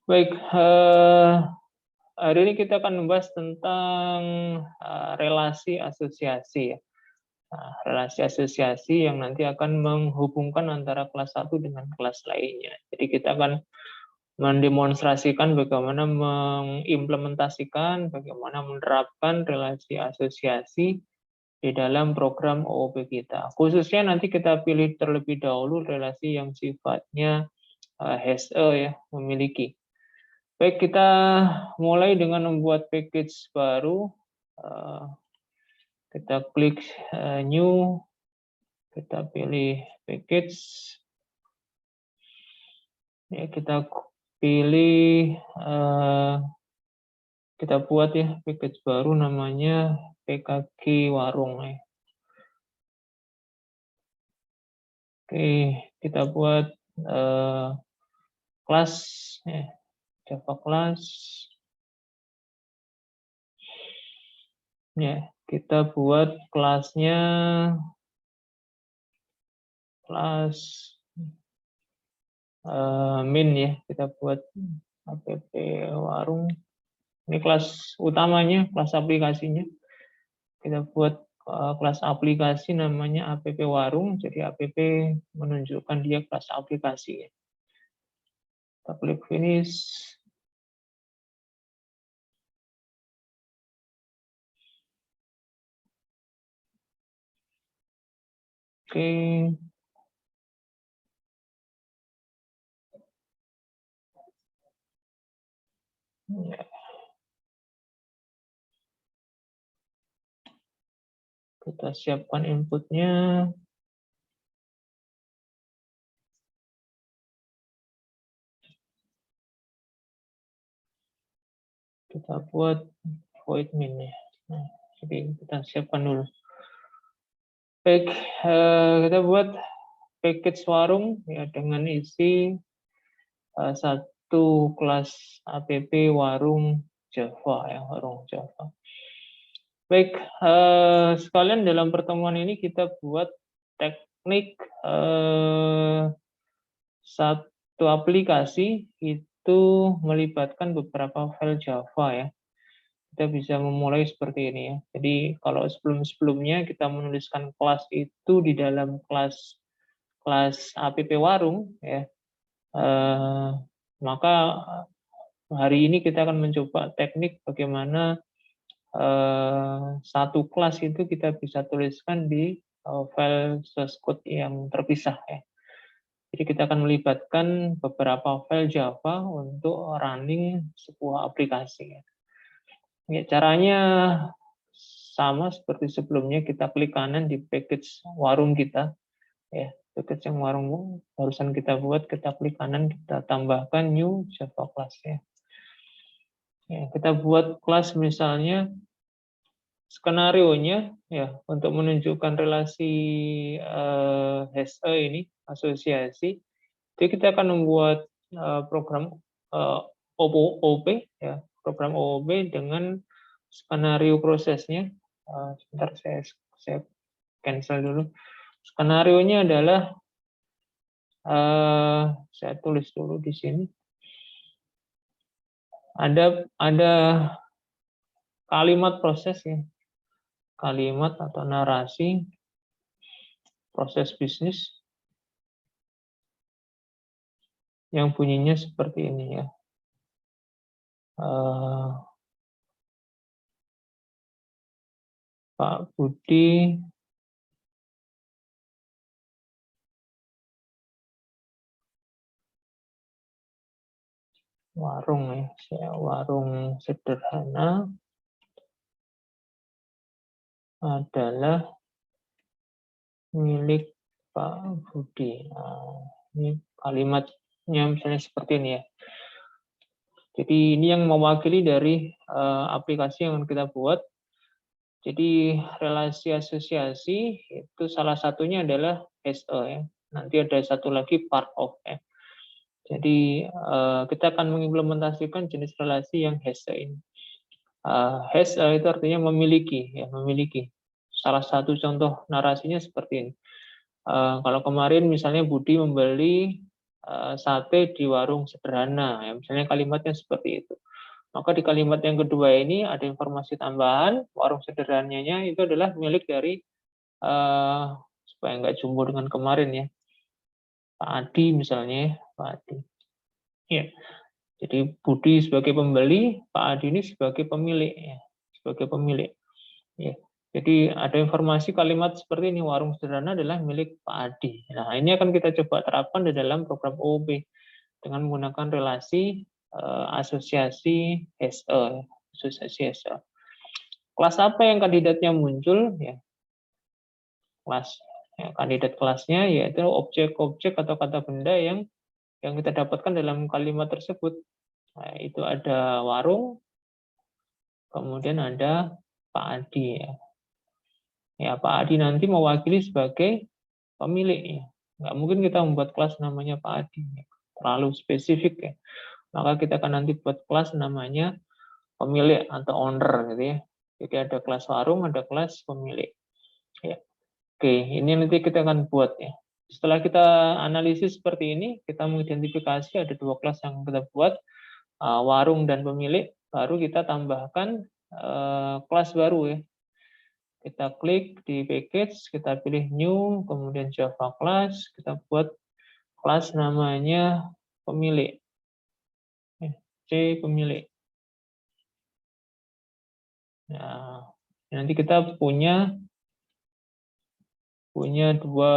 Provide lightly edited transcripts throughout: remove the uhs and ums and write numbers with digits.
Baik, hari ini kita akan membahas tentang relasi asosiasi ya. Relasi asosiasi yang nanti akan menghubungkan antara kelas 1 dengan kelas lainnya. Jadi kita akan mendemonstrasikan bagaimana mengimplementasikan, bagaimana menerapkan relasi asosiasi di dalam program OOP kita. Khususnya nanti kita pilih terlebih dahulu relasi yang sifatnya HSE ya, memiliki. Baik, kita mulai dengan membuat package baru. Kita klik new, kita pilih package. Ya, kita pilih, kita buat ya package baru namanya PKG Warung ya. Oke, kita buat kelas ya, Java class. Ya, kita buat kelasnya kelas min ya, kita buat app warung. Ini kelas utamanya, kelas aplikasinya. Kita buat kelas aplikasi namanya app warung, jadi app menunjukkan dia kelas aplikasi. Kita klik finish. Oke. Ya. Kita siapkan inputnya. Kita buat void min ya. Nah, jadi kita siapkan dulu. Baik, kita buat package warung ya dengan isi satu kelas app warung Java ya, warung Java. Baik, sekalian dalam pertemuan ini kita buat teknik satu aplikasi itu melibatkan beberapa file Java ya. Kita bisa memulai seperti ini ya. Jadi kalau sebelum-sebelumnya kita menuliskan kelas itu di dalam kelas app warung ya, maka hari ini kita akan mencoba teknik bagaimana satu kelas itu kita bisa tuliskan di file source code yang terpisah ya. Jadi kita akan melibatkan beberapa file Java untuk running sebuah aplikasi. Ya, caranya sama seperti sebelumnya, kita klik kanan di package warung kita. Ya, package yang warung barusan kita buat, kita klik kanan, kita tambahkan new Java class ya. Ya, kita buat kelas misalnya skenarionya ya untuk menunjukkan relasi HSE ini asosiasi. Jadi kita akan membuat program OOP ya, program OOP dengan skenario prosesnya. Sebentar saya cancel dulu. Skenarionya adalah saya tulis dulu di sini. Ada kalimat proses ya, kalimat atau narasi proses bisnis yang bunyinya seperti ini ya. Pak Budi warung ya, warung sederhana adalah milik Pak Budi. Nah, ini kalimatnya misalnya seperti ini ya. Jadi ini yang mewakili dari aplikasi yang kita buat. Jadi relasi asosiasi itu salah satunya adalah HSE ya. Nanti ada satu lagi part of ya. Jadi kita akan mengimplementasikan jenis relasi yang HSE ini. HSE itu artinya memiliki ya, memiliki. Salah satu contoh narasinya seperti ini. Kalau kemarin misalnya Budi membeli sate di warung sederhana, ya, misalnya kalimatnya seperti itu. Maka di kalimat yang kedua ini ada informasi tambahan, warung sederhananya itu adalah milik dari, supaya nggak jumbo dengan kemarin ya, Pak Adi misalnya ya, Pak Adi. Ya, jadi Budi sebagai pembeli, Pak Adi ini sebagai pemilik ya, sebagai pemilik. Ya. Jadi ada informasi kalimat seperti ini, warung sederhana adalah milik Pak Adi. Nah, ini akan kita coba terapkan di dalam program OOP dengan menggunakan relasi asosiasi SE, asosiasi SE. Kelas apa yang kandidatnya muncul? Ya, kelas ya, kandidat kelasnya yaitu objek-objek atau kata benda yang kita dapatkan dalam kalimat tersebut. Nah, itu ada warung, kemudian ada Pak Adi ya. Ya, Pak Adi nanti mewakili sebagai pemilik ya. Nggak mungkin kita membuat kelas namanya Pak Adi, ya. Terlalu spesifik ya. Maka kita akan nanti buat kelas namanya pemilik atau owner gitu ya. Jadi ada kelas warung, ada kelas pemilik. Ya. Oke, ini nanti kita akan buat ya. Setelah kita analisis seperti ini, kita mengidentifikasi ada dua kelas yang kita buat, warung dan pemilik, baru kita tambahkan kelas baru ya. Kita klik di package, kita pilih new, kemudian Java class, kita buat kelas namanya pemilik. C pemilik. Nah, nanti kita punya dua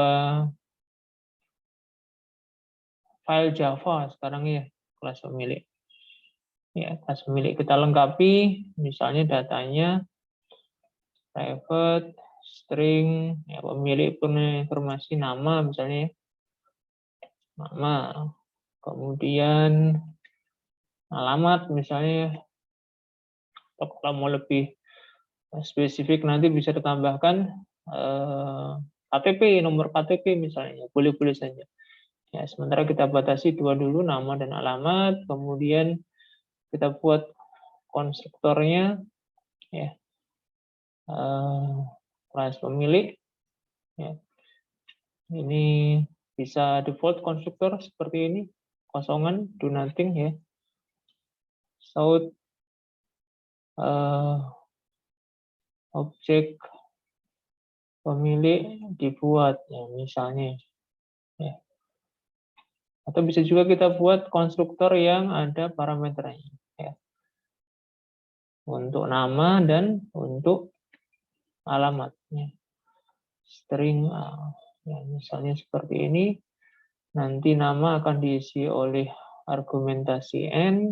file Java sekarang ya, kelas pemilik. Ya, kelas pemilik kita lengkapi, misalnya datanya private, string, ya, pemilik punya informasi nama misalnya, nama, kemudian alamat misalnya, kalau mau lebih spesifik nanti bisa ditambahkan KTP, nomor KTP misalnya, boleh-boleh saja. Ya, sementara kita batasi dua dulu, nama dan alamat, kemudian kita buat konstruktornya, ya, kelas pemilik, ya. Ini bisa default konstruktor seperti ini, kosongan, do nothing ya. South objek pemilik dibuat ya misalnya ya. Atau bisa juga kita buat konstruktor yang ada parameternya ya. Untuk nama dan untuk alamatnya. String ya, misalnya seperti ini. Nanti nama akan diisi oleh argumentasi n,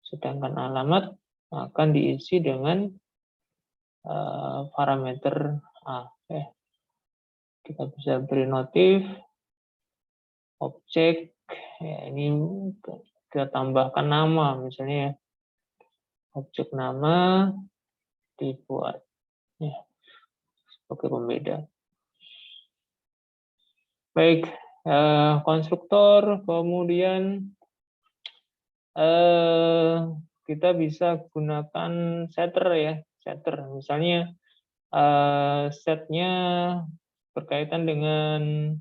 sedangkan alamat akan diisi dengan parameter a. Ya. Kita bisa beri notif objek. Ya, ini kita tambahkan nama misalnya ya. Objek nama dibuat ya, sebagai pembeda. Baik, konstruktor, kemudian kita bisa gunakan setter ya, setter. Misalnya setnya berkaitan dengan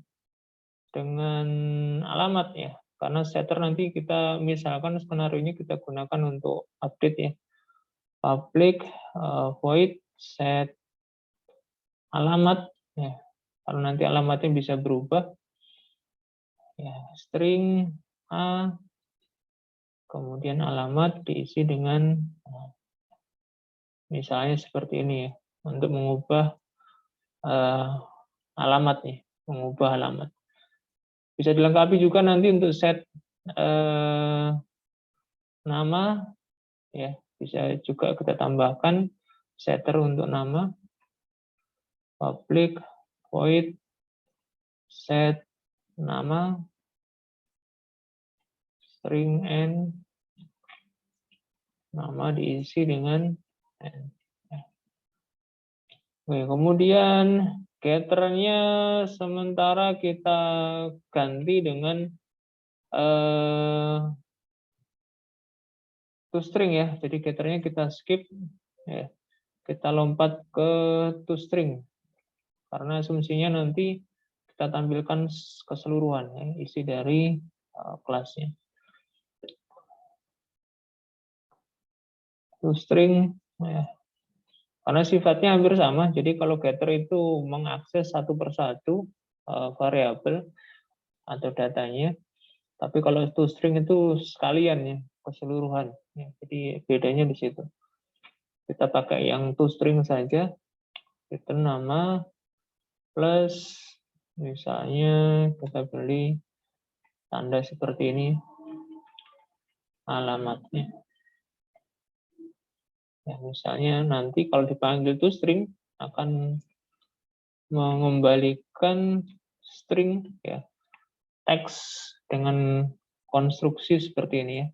alamat ya, karena setter nanti kita misalkan skenario ini kita gunakan untuk update ya. Public void set alamat ya, kalau nanti alamatnya bisa berubah ya, string a, kemudian alamat diisi dengan misalnya seperti ini ya, untuk mengubah alamat nih, mengubah alamat. Bisa dilengkapi juga nanti untuk set nama ya, bisa juga kita tambahkan setter untuk nama, public void set nama string n, nama diisi dengan n. Oke, kemudian getternya sementara kita ganti dengan toString ya. Jadi getternya kita skip ya. Kita lompat ke toString. Karena asumsinya nanti kita tampilkan keseluruhan ya, isi dari kelasnya. ToString, ya. Karena sifatnya hampir sama, jadi kalau getter itu mengakses satu persatu variabel atau datanya, tapi kalau ToString itu sekalian ya, keseluruhan. Ya, jadi bedanya di situ. Kita pakai yang ToString saja, itu nama plus misalnya kita beli tanda seperti ini, alamatnya. Ya, misalnya nanti kalau dipanggil ToString akan mengembalikan string ya, teks dengan konstruksi seperti ini ya.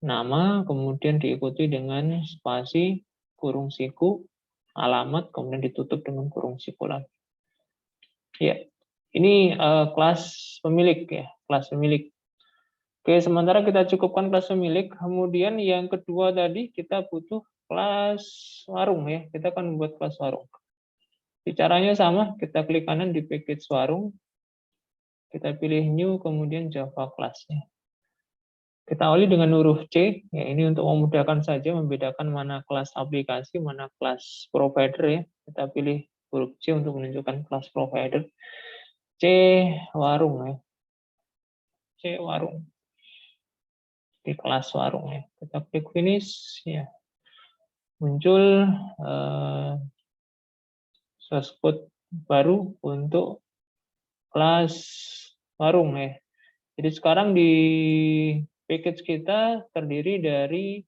Nama kemudian diikuti dengan spasi, kurung siku, alamat kemudian ditutup dengan kurung siku lagi. Ya, ini kelas pemilik ya, kelas pemilik. Oke, sementara kita cukupkan kelas pemilik, kemudian yang kedua tadi kita butuh kelas warung ya. Kita akan membuat kelas warung. Caranya sama, kita klik kanan di package warung, kita pilih new, kemudian Java class-nya. Kita awali dengan huruf C, ya ini untuk memudahkan saja membedakan mana kelas aplikasi, mana kelas provider ya. Kita pilih huruf C untuk menunjukkan kelas provider. C warung ya. C warung. Di kelas warung ya. Kita klik finish ya. Muncul source code baru untuk kelas warung ya. Jadi sekarang di package kita terdiri dari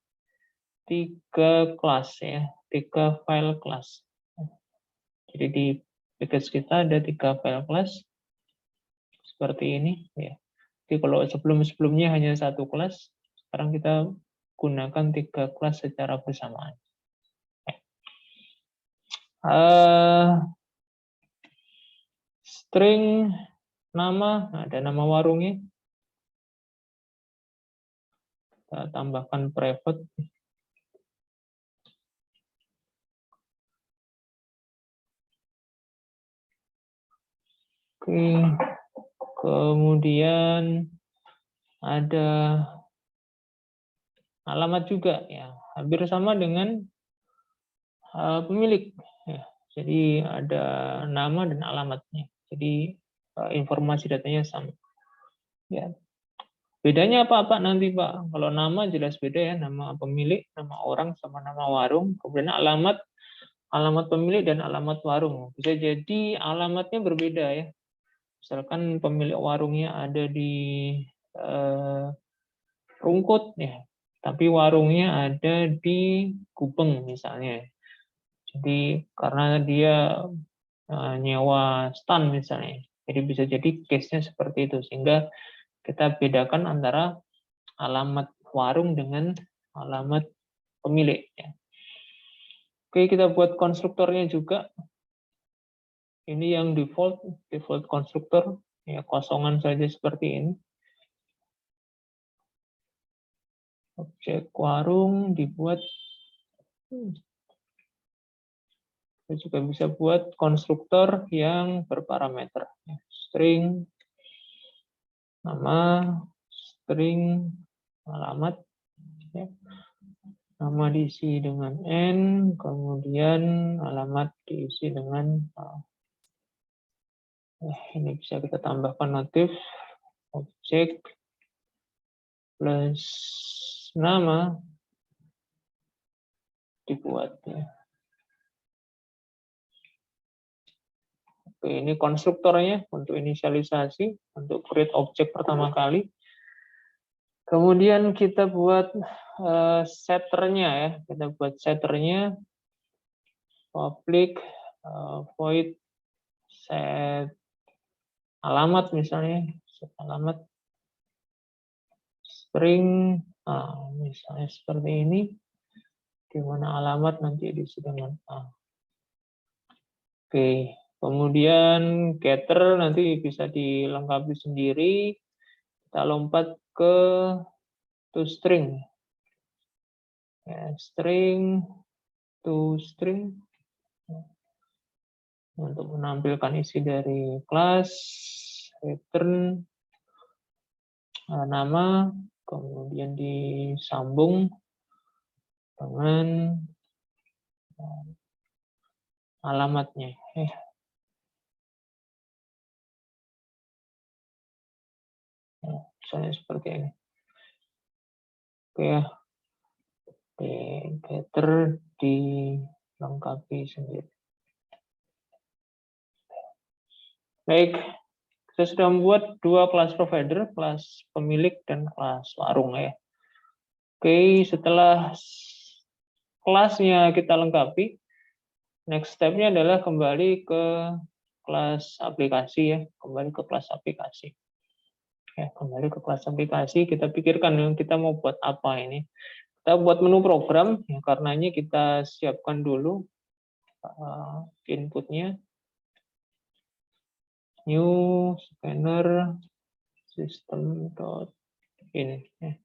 3 kelas ya, 3 file kelas. Jadi di package kita ada 3 file kelas seperti ini ya. Jadi kalau sebelum-sebelumnya hanya 1 kelas, sekarang kita gunakan 3 kelas secara bersamaan. String nama, ada nama warungnya. Kita tambahkan private. Oke. Kemudian ada alamat juga ya, hampir sama dengan pemilik ya. Jadi ada nama dan alamatnya. Jadi informasi datanya sama. Ya. Bedanya apa nanti Pak? Kalau nama jelas beda ya, nama pemilik, nama orang sama nama warung. Kemudian alamat pemilik dan alamat warung. Bisa jadi alamatnya berbeda ya. Misalkan pemilik warungnya ada di Rungkut ya, tapi warungnya ada di Gubeng misalnya. Jadi karena dia nyewa stand misalnya, jadi bisa jadi case-nya seperti itu, sehingga kita bedakan antara alamat warung dengan alamat pemilik. Ya. Oke, kita buat konstruktornya juga. Ini yang default konstruktor, ya kosongan saja seperti ini. Objek warung dibuat. Kita juga bisa buat konstruktor yang berparameter. String, nama, string, alamat. Nama diisi dengan N, kemudian alamat diisi dengan ini bisa kita tambahkan notif, objek, plus nama, dibuat. Ya. Oke, ini konstruktornya untuk inisialisasi, untuk create objek pertama kali. Kemudian kita buat setternya ya, kita buat setternya public void set alamat misalnya, set alamat string, misalnya seperti ini, di mana alamat nanti diisi dengan A. Oke, kemudian getter nanti bisa dilengkapi sendiri. Kita lompat ke toString. Ya, string toString untuk menampilkan isi dari kelas return nama, kemudian disambung dengan alamatnya. Misalnya seperti ini. Oke ya, di getter dilengkapi sendiri. Baik, saya sudah membuat dua kelas provider, kelas pemilik dan kelas warung ya. Oke, setelah kelasnya kita lengkapi, next step-nya adalah kembali ke kelas aplikasi ya, kembali ke kelas aplikasi. Ya, kembali ke kelas aplikasi, kita pikirkan kita mau buat apa ini. Kita buat menu program, ya, karenanya kita siapkan dulu inputnya. New scanner system.in. Ya.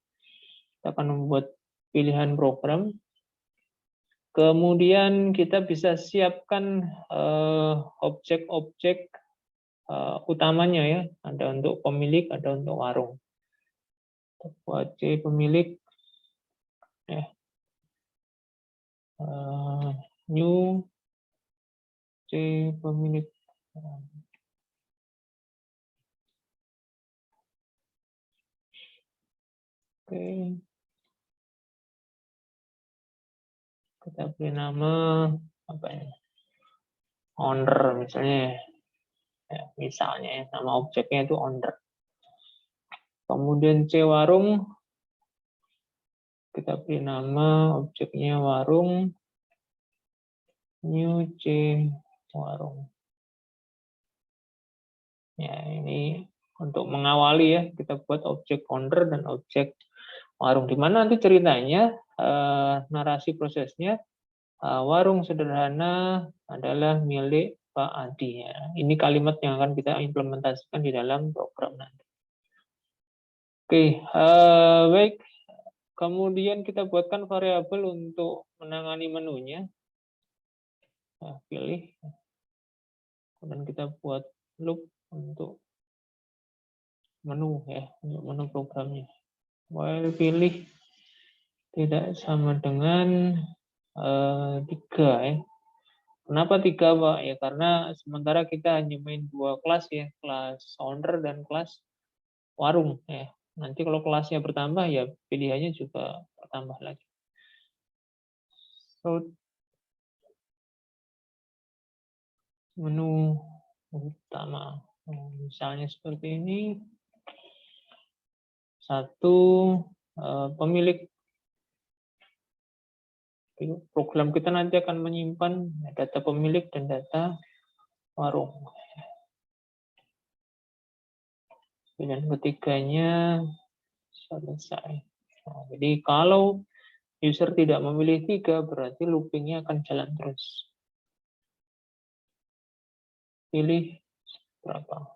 Kita akan membuat pilihan program. Kemudian kita bisa siapkan objek-objek utamanya ya, ada untuk pemilik, ada untuk warung. Buat C pemilik, ya, new C pemilik. Oke, kita beri nama apa ya? Owner misalnya, ya, misalnya ya, nama objeknya itu owner. Kemudian C warung, kita beri nama objeknya warung, new C warung. Ya, ini untuk mengawali ya, kita buat objek owner dan objek warung. Di mana nanti ceritanya, narasi prosesnya, warung sederhana adalah milik Pak Adi. Ya. Ini kalimat yang akan kita implementasikan di dalam program nanti. Oke, baik. Kemudian kita buatkan variabel untuk menangani menunya. Nah, pilih. Kemudian kita buat loop untuk menu ya, untuk menu programnya. While pilih tidak sama dengan 3 ya. Kenapa 3 Pak? Ya karena sementara kita hanya main 2 kelas ya, kelas owner dan kelas warung ya. Nanti kalau kelasnya bertambah ya pilihannya juga bertambah lagi. So, menu utama misalnya seperti ini. Satu pemilik. Program kita nanti akan menyimpan data pemilik dan data warung. Dan ketiganya selesai. Nah, jadi kalau user tidak memilih 3, berarti loopingnya akan jalan terus. Pilih berapa.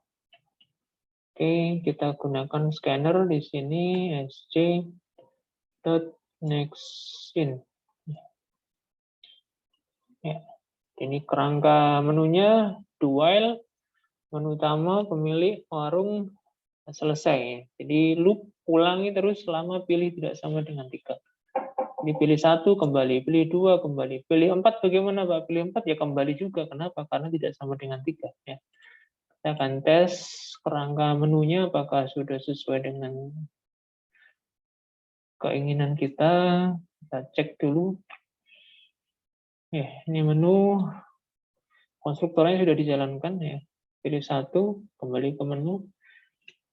Oke, kita gunakan scanner di sini sc.nextIn. Ya, ini kerangka menunya while menu utama pemilik warung selesai. Jadi loop ulangi terus selama pilih tidak sama dengan 3. Jadi pilih 1 kembali, pilih 2 kembali, pilih 4 bagaimana Pak? Pilih 4 ya kembali juga. Kenapa? Karena tidak sama dengan 3 ya. Kita akan tes kerangka menunya apakah sudah sesuai dengan keinginan kita. Kita cek dulu. Ya, ini menu konstruktornya sudah dijalankan ya. Pilih 1 kembali ke menu.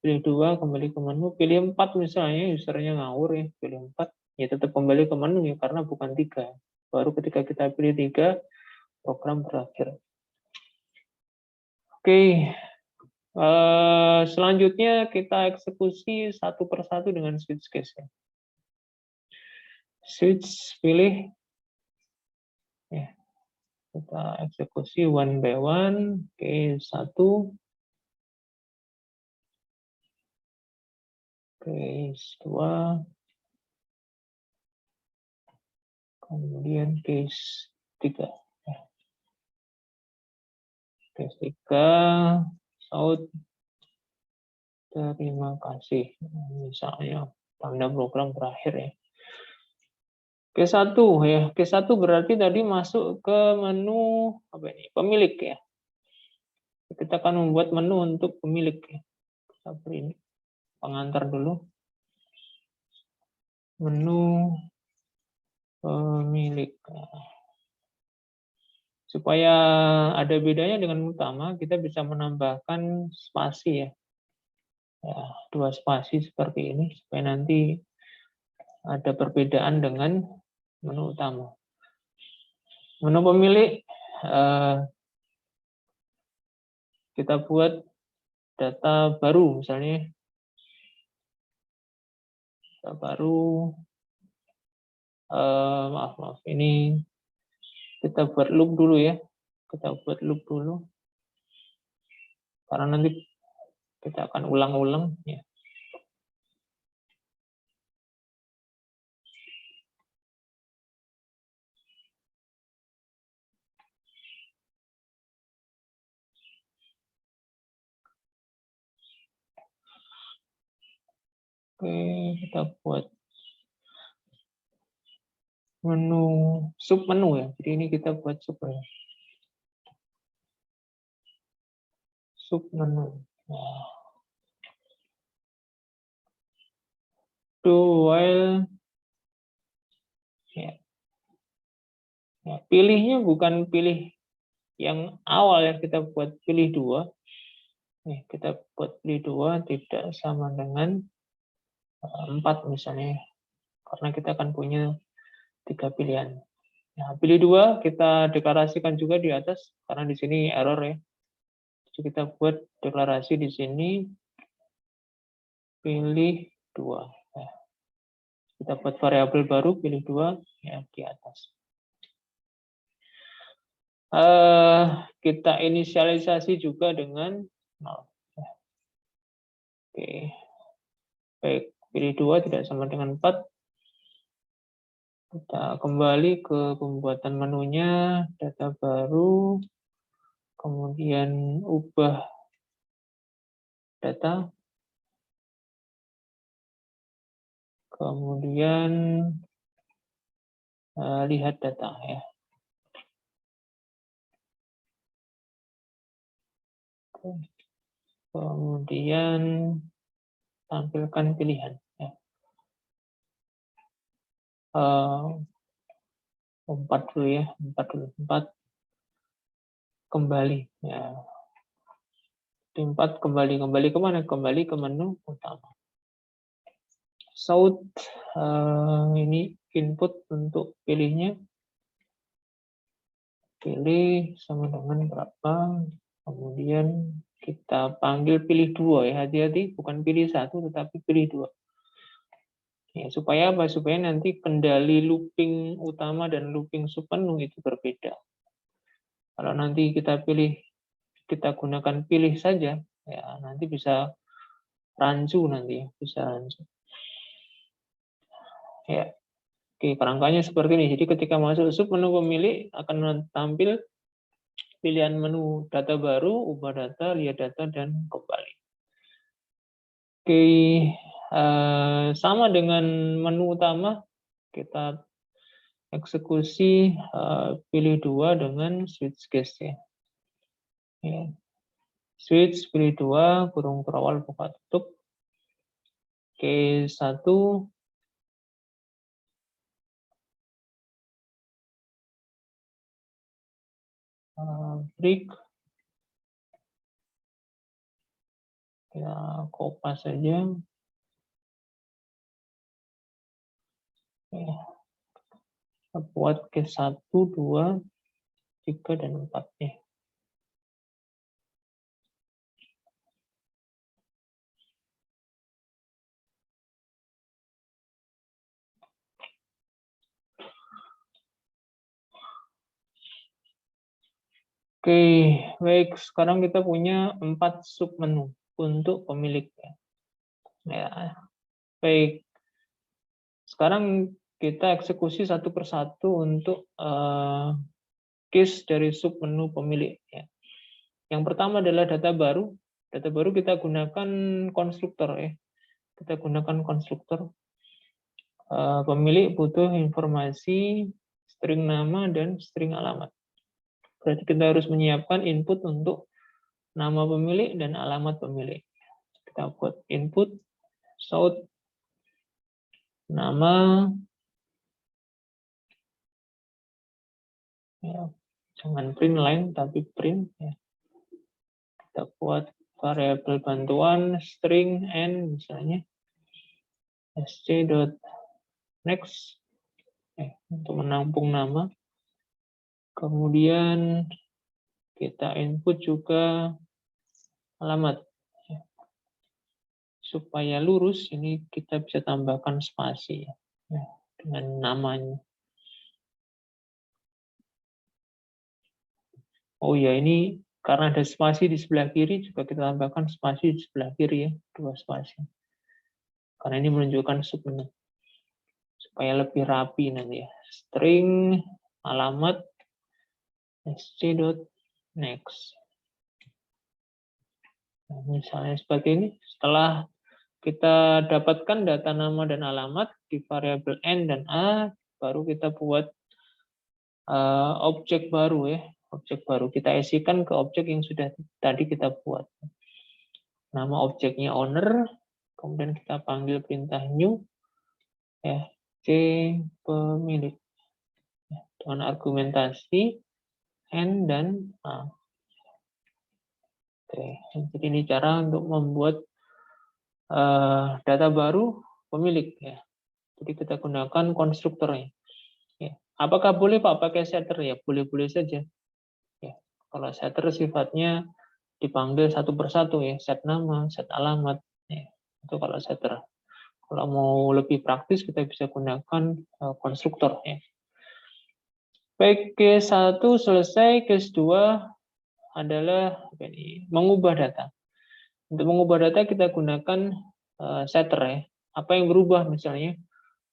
Pilih 2 kembali ke menu. Pilih 4 misalnya usernya ngawur ya. Pilih 4 ya tetap kembali ke menu ya karena bukan 3. Baru ketika kita pilih 3 program berakhir. Oke. Selanjutnya kita eksekusi satu persatu dengan switch case. Switch pilih, ya, kita eksekusi one by one. Case 1, case 2, kemudian case 3. Case 3, out Terima kasih. Misalnya tanda program terakhir ya. Q1 ya. Q1 berarti tadi masuk ke menu apa ini? Pemilik ya. Kita akan membuat menu untuk pemilik ya. Kita beri pengantar dulu. Menu pemilik. Supaya ada bedanya dengan utama, kita bisa menambahkan spasi ya. Ya, 2 spasi seperti ini supaya nanti ada perbedaan dengan menu utama. Menu pemilik kita buat data baru misalnya. Data baru maaf ini kita buat loop dulu ya. Kita buat loop dulu. Karena nanti kita akan ulang-ulang ya. Oke, kita buat menu sub menu ya. Jadi ini kita buat sub menu. Sub menu. Nah. Do while ya. Ya, pilihnya bukan pilih yang awal ya, kita buat pilih 2. Nih, kita buat pilih 2 tidak sama dengan 4 misalnya. Karena kita akan punya 3 pilihan. Nah, pilih 2 kita deklarasikan juga di atas karena di sini error ya. Jadi kita buat deklarasi di sini pilih 2. Nah, kita buat variabel baru pilih 2 ya di atas. Kita inisialisasi juga dengan 0. Oke. Baik, pilih 2 tidak sama dengan 4. Kita kembali ke pembuatan menunya, data baru, kemudian ubah data, kemudian lihat data ya. Kemudian tampilkan pilihan ya. 4 dulu ya, 4 dulu, 4 kembali ya. 4 kembali kemana? Kembali ke menu utama. South ini input untuk pilihnya. Pilih sama dengan berapa, kemudian kita panggil pilih 2 ya, hati-hati bukan pilih 1 tetapi pilih 2 ya, supaya apa? Supaya nanti kendali looping utama dan looping submenu itu berbeda. Kalau nanti kita gunakan pilih saja ya, nanti bisa rancu nanti, bisa rancu ya. Oke, kerangkanya seperti ini. Jadi ketika masuk submenu pemilik akan tampil pilihan menu data baru, ubah data, lihat data, dan kembali. Oke, sama dengan menu utama, kita eksekusi pilih 2 dengan switch case ya. Switch pilih 2, kurung berawal buka tutup. Oke, 1. Break. Ya, kopas saja. Ya. Kita buat ke 1, 2, 3, dan 4 nih. Oke, baik. Sekarang kita punya 4 submenu untuk pemilik. Ya, baik. Sekarang kita eksekusi satu persatu untuk case dari submenu pemilik. Ya. Yang pertama adalah data baru. Data baru kita gunakan konstruktor ya. Kita gunakan konstruktor. Pemilik butuh informasi string nama dan string alamat. Berarti kita harus menyiapkan input untuk nama pemilik dan alamat pemilik. Kita buat input, shout, nama, ya, jangan print line, tapi print. Ya. Kita buat variabel bantuan, string, n, misalnya, sc.next, untuk menampung nama. Kemudian kita input juga alamat. Supaya lurus, ini kita bisa tambahkan spasi ya, dengan namanya. Oh ya, ini karena ada spasi di sebelah kiri, juga kita tambahkan spasi di sebelah kiri ya, 2 spasi. Karena ini menunjukkan submenu. Supaya lebih rapi nanti ya. String, alamat, sc.next. Nah, misalnya seperti ini, setelah kita dapatkan data nama dan alamat di variabel n dan a, baru kita buat objek baru ya. Objek baru kita isikan ke objek yang sudah tadi kita buat. Nama objeknya owner, kemudian kita panggil perintah new, ya, c pemilik, ya, dengan argumentasi n dan a. Oke, jadi ini cara untuk membuat data baru pemilik ya. Jadi kita gunakan konstruktornya. Ya. Apakah boleh Pak pakai setter ya? Boleh-boleh saja. Ya. Kalau setter sifatnya dipanggil satu persatu ya, set nama, set alamat. Ya. Itu kalau setter. Kalau mau lebih praktis kita bisa gunakan konstruktor ya. Baik, case 1 selesai, case 2 adalah mengubah data. Untuk mengubah data kita gunakan setter ya. Apa yang berubah misalnya?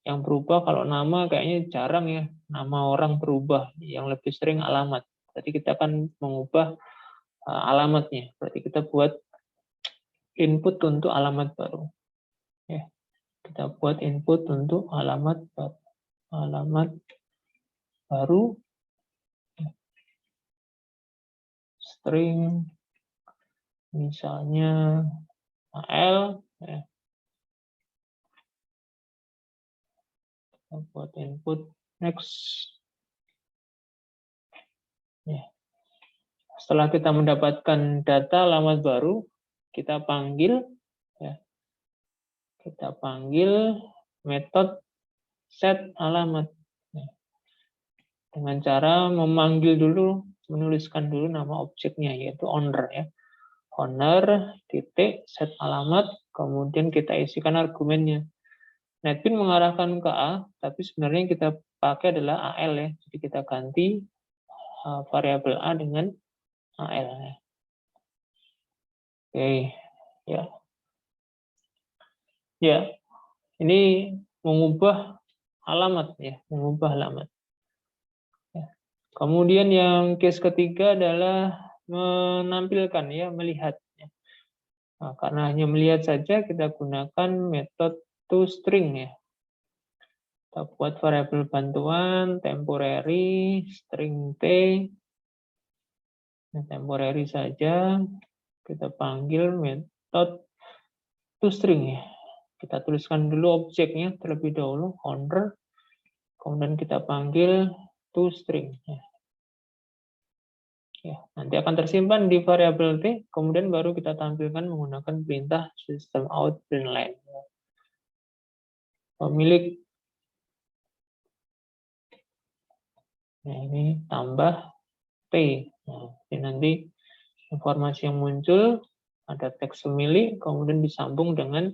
Yang berubah kalau nama kayaknya jarang ya, nama orang berubah, yang lebih sering alamat. Berarti kita akan mengubah alamatnya. Berarti kita buat input untuk alamat baru. Ya, kita buat input untuk alamat baru. Alamat baru, string, misalnya al, ya. Kita buat input next. Ya. Setelah kita mendapatkan data alamat baru, kita panggil, ya, kita panggil metode set alamat. Ya. Dengan cara memanggil dulu, menuliskan dulu nama objeknya, yaitu owner ya. Owner titik set alamat, kemudian kita isikan argumennya. NetBeans mengarahkan ke A, tapi sebenarnya yang kita pakai adalah AL ya. Jadi kita ganti variabel A dengan AL. Oke, ya. Ya, ini mengubah alamat ya, mengubah alamat. Ya. Kemudian yang case ketiga adalah menampilkan ya, melihat. Ya. Nah, karena hanya melihat saja kita gunakan metode toString ya. Kita buat variabel bantuan temporary string t. Nah, temporary saja. Kita panggil metode toString ya. Kita tuliskan dulu objeknya terlebih dahulu, owner. Kemudian kita panggil toString. Ya, nanti akan tersimpan di variabel t. Kemudian baru kita tampilkan menggunakan perintah system out println. Pemilik. Nah, ini tambah t. Nah, nanti informasi yang muncul ada teks pemilik, kemudian disambung dengan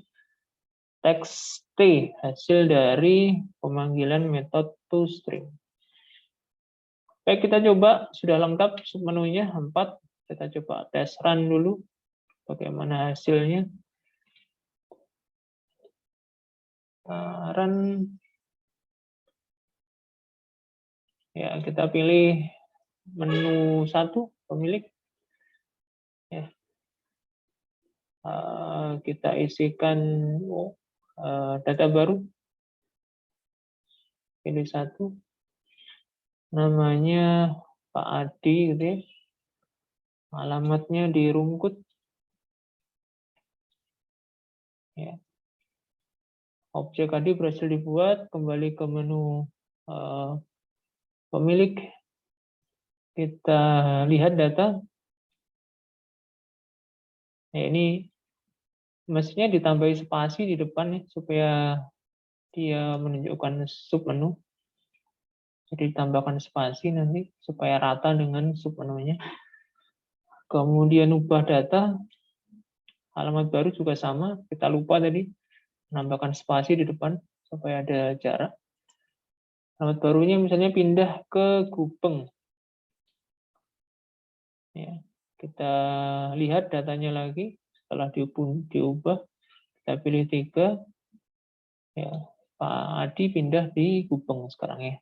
teks t, hasil dari pemanggilan metode toString. Baik, kita coba, sudah lengkap menunya 4. Kita coba tes run dulu, bagaimana hasilnya. Run. Ya, kita pilih menu 1, pemilik. Ya. kita isikan data baru, pilih satu, namanya Pak Adi, gitu ya. Alamatnya di Rungkut, ya. Objek Adi berhasil dibuat, kembali ke menu pemilik, kita lihat data. Nah, ini mestinya ditambahi spasi di depan ya, supaya dia menunjukkan submenu. Jadi ditambahkan spasi nanti supaya rata dengan submenunya. Kemudian ubah data, alamat baru juga sama. Kita lupa tadi menambahkan spasi di depan supaya ada jarak. Alamat barunya misalnya pindah ke Gubeng. Ya, kita lihat datanya lagi setelah diubah. Kita pilih 3. Ya, Pak Adi pindah di Gubeng sekarang ya.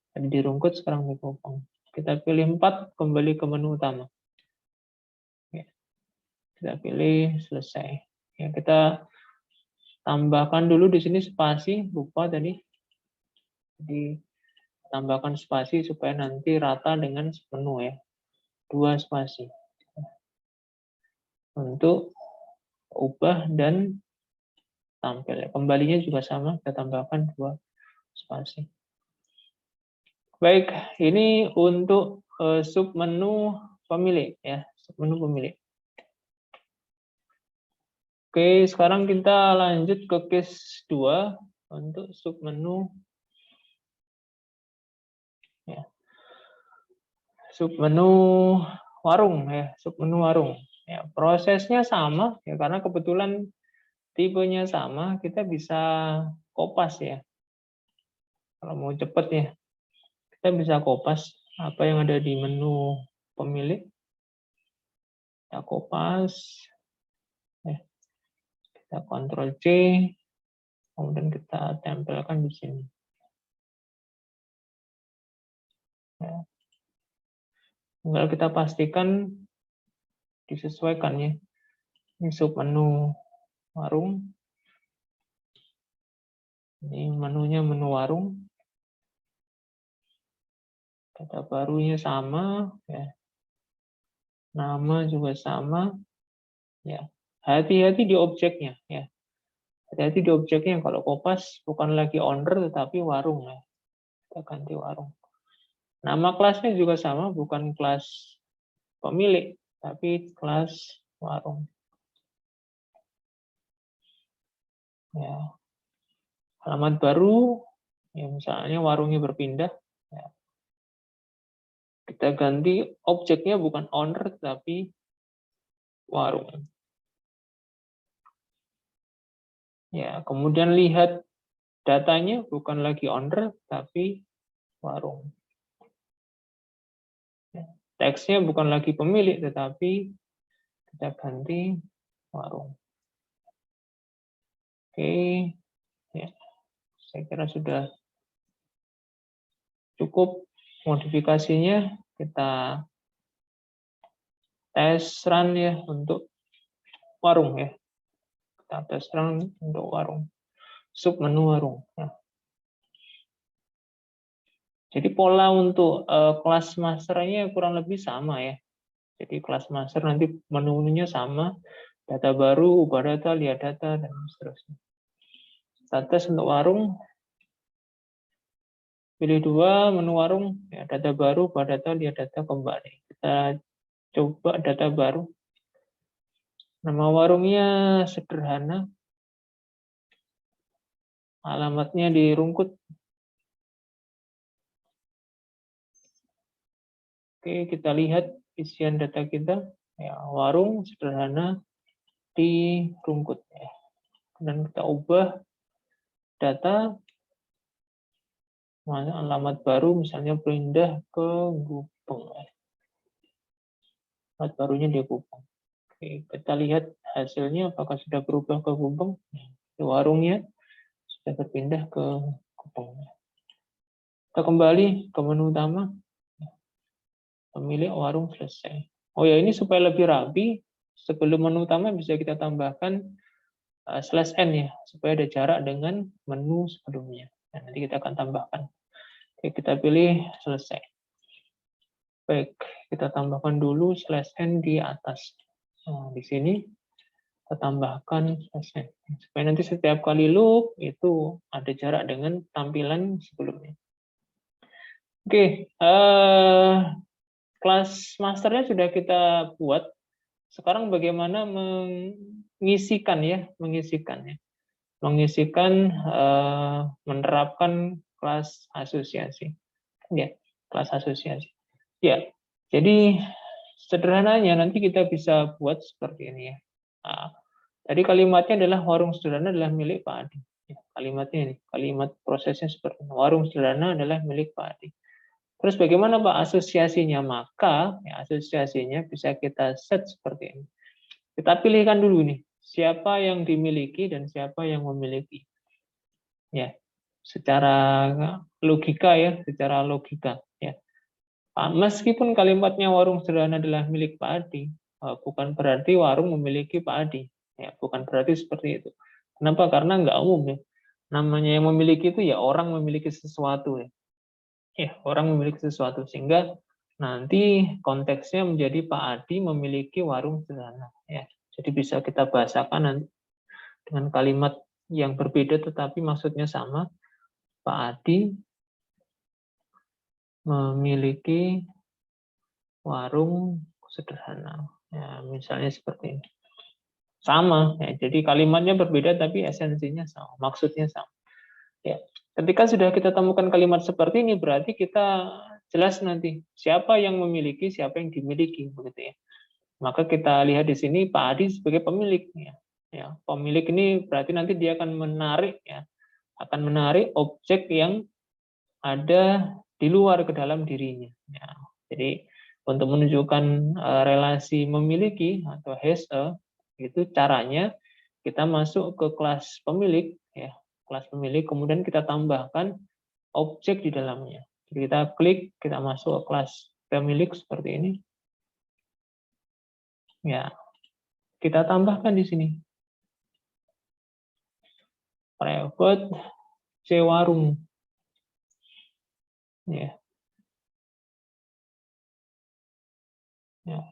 Tadi di Rungkut, sekarang di Gubeng. Kita pilih 4, kembali ke menu utama. Ya, kita pilih selesai. Ya, kita tambahkan dulu di sini spasi, lupa tadi. Jadi tambahkan spasi supaya nanti rata dengan menu ya. 2 spasi. Untuk ubah dan tampil. Kembalinya juga sama, kita tambahkan 2 spasi. Baik, ini untuk submenu pemilik ya, submenu pemilik. Oke, sekarang kita lanjut ke case 2 untuk submenu ya. Submenu warung ya, submenu warung. Ya, prosesnya sama ya, karena kebetulan tipenya sama, kita bisa kopas ya. Kalau mau cepet ya, kita bisa kopas apa yang ada di menu pemilik. Kita kopas, ya. Kita Ctrl C, kemudian kita tempelkan di sini. Ya. Tinggal kita pastikan disesuaikan ya. Ini submenu warung. Ini menunya menu warung. Data barunya sama, ya. Nama juga sama, ya. Hati-hati di objeknya, ya. Hati-hati di objeknya. Kalau kopas bukan lagi owner tetapi warung, ya. Kita ganti warung. Nama kelasnya juga sama, bukan kelas pemilik, tapi kelas warung. Ya. Alamat baru, ya misalnya warungnya berpindah, ya. Kita ganti objeknya bukan owner tapi warung. Ya, kemudian lihat datanya bukan lagi owner tapi warung. Ya, teksnya bukan lagi pemilik tetapi kita ganti warung. Oke, ya, saya kira sudah cukup modifikasinya. Kita tes run ya untuk warung ya. Kita tes run untuk warung. Submenu warung. Ya. Jadi pola untuk kelas masternya kurang lebih sama ya. Jadi kelas master nanti menunya sama, data baru, ubah data, lihat data, dan seterusnya. Kita tes untuk warung. Pilih 2, menu warung, ya, data baru, ubah data, lihat data, kembali. Kita coba data baru. Nama warungnya sederhana. Alamatnya di Rungkut. Oke, kita lihat isian data kita. Ya, warung sederhana di Rungkut. Ya. Dan kita ubah data, alamat baru misalnya pindah ke Gubeng. Alamat barunya di Gubeng. Oke, kita lihat hasilnya apakah sudah berubah ke Gubeng. Di warungnya sudah berpindah ke Gubeng. Kita kembali ke menu utama. Pemilik warung selesai. Oh ya, ini supaya lebih rapi, sebelum menu utama bisa kita tambahkan /n ya, supaya ada jarak dengan menu sebelumnya. Nah, nanti kita akan tambahkan. Oke, kita pilih selesai. Baik, kita tambahkan dulu /n di atas. Nah, di sini kita tambahkan /n. Supaya nanti setiap kali loop itu ada jarak dengan tampilan sebelumnya. Oke, kelas masternya sudah kita buat. Sekarang bagaimana mengisikan ya, menerapkan kelas asosiasi. Ya, kelas asosiasi. Ya, jadi sederhananya nanti kita bisa buat seperti ini ya. Nah, tadi kalimatnya adalah warung sederhana adalah milik Pak Adi. Ya, kalimatnya ini, kalimat prosesnya seperti ini. Warung sederhana adalah milik Pak Adi. Terus bagaimana Pak asosiasinya? Maka ya, asosiasinya bisa kita set seperti ini. Kita pilihkan dulu nih, siapa yang dimiliki dan siapa yang memiliki. Ya, secara logika ya, secara logika ya. Meskipun kalimatnya warung sederhana adalah milik Pak Adi, bukan berarti warung memiliki Pak Adi. Ya, bukan berarti seperti itu. Kenapa? Karena nggak umum ya. Namanya yang memiliki itu ya orang memiliki sesuatu ya. Ya, orang memiliki sesuatu sehingga nanti konteksnya menjadi Pak Adi memiliki warung sederhana ya. Jadi bisa kita bahasakan nanti dengan kalimat yang berbeda tetapi maksudnya sama. Pak Adi memiliki warung sederhana. Ya, misalnya seperti ini. Sama ya. Jadi kalimatnya berbeda tapi esensinya sama, maksudnya sama. Ya. Ketika sudah kita temukan kalimat seperti ini, berarti kita jelas nanti siapa yang memiliki, siapa yang dimiliki, begitu ya. Maka kita lihat di sini Pak Adi sebagai pemilik. Ya, pemilik ini berarti nanti dia akan menarik ya, akan menarik objek yang ada di luar ke dalam dirinya. Ya, jadi untuk menunjukkan relasi memiliki atau has a, itu caranya kita masuk ke kelas pemilik ya, kelas pemilik, kemudian kita tambahkan objek di dalamnya. Jadi kita klik, kita masuk ke kelas pemilik seperti ini. Ya, kita tambahkan di sini private C warung. Ya. Ya.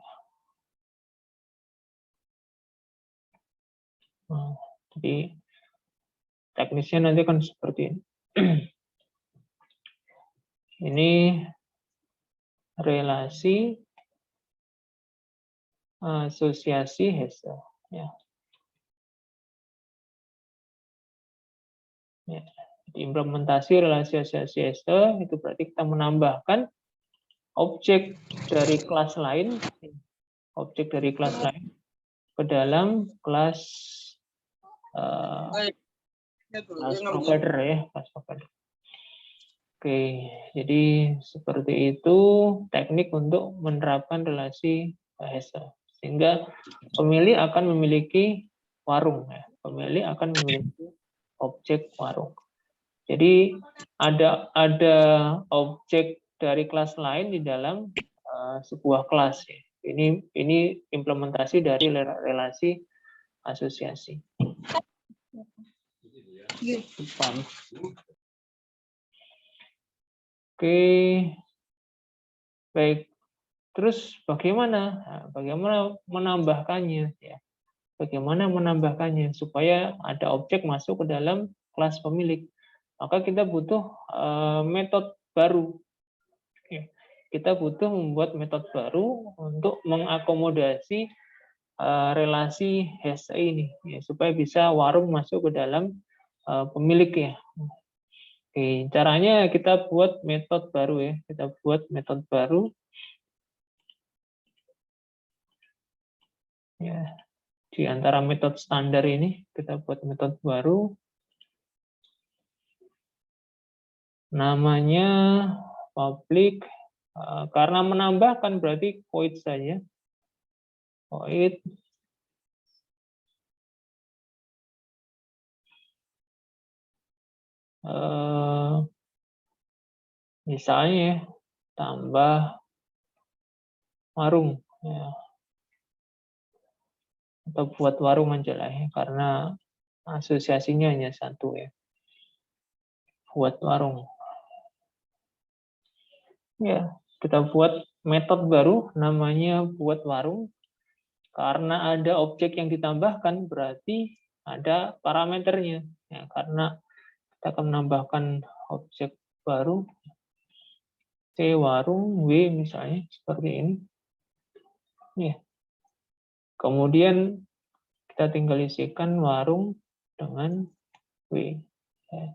Nah, jadi teknisnya nanti akan seperti ini. Ini relasi asosiasi Hesse. Ya. Ya. Implementasi relasi asosiasi Hesse itu berarti kita menambahkan objek dari kelas lain, ke dalam kelas provider ya, kelas provider. Oke, jadi seperti itu teknik untuk menerapkan relasi Hesse. Sehingga pemilih akan memiliki warung ya. Pemilih akan memiliki objek warung. Jadi ada objek dari kelas lain di dalam sebuah kelas ya. Ini implementasi dari relasi asosiasi. Oke, baik. Terus bagaimana? Bagaimana menambahkannya? Ya. Bagaimana menambahkannya supaya ada objek masuk ke dalam kelas pemilik? Maka kita butuh metode baru. Ya. Kita butuh membuat metode baru untuk mengakomodasi relasi Hesse ini, ya, supaya bisa warung masuk ke dalam pemilik ya. Oke, caranya kita buat metode baru ya. Kita buat metode baru. Ya, di antara metode standar ini kita buat metode baru. Namanya public. Karena menambahkan berarti void saja. Void. Misalnya tambah warung. Ya. atau buat warung aja lah ya, karena asosiasinya hanya satu ya, buat warung. Ya, kita buat metode baru namanya buat warung. Karena ada objek yang ditambahkan berarti ada parameternya. Ya, karena kita akan menambahkan objek baru C warung W misalnya seperti ini. Ya. Kemudian kita tinggal isikan warung dengan W. Ya.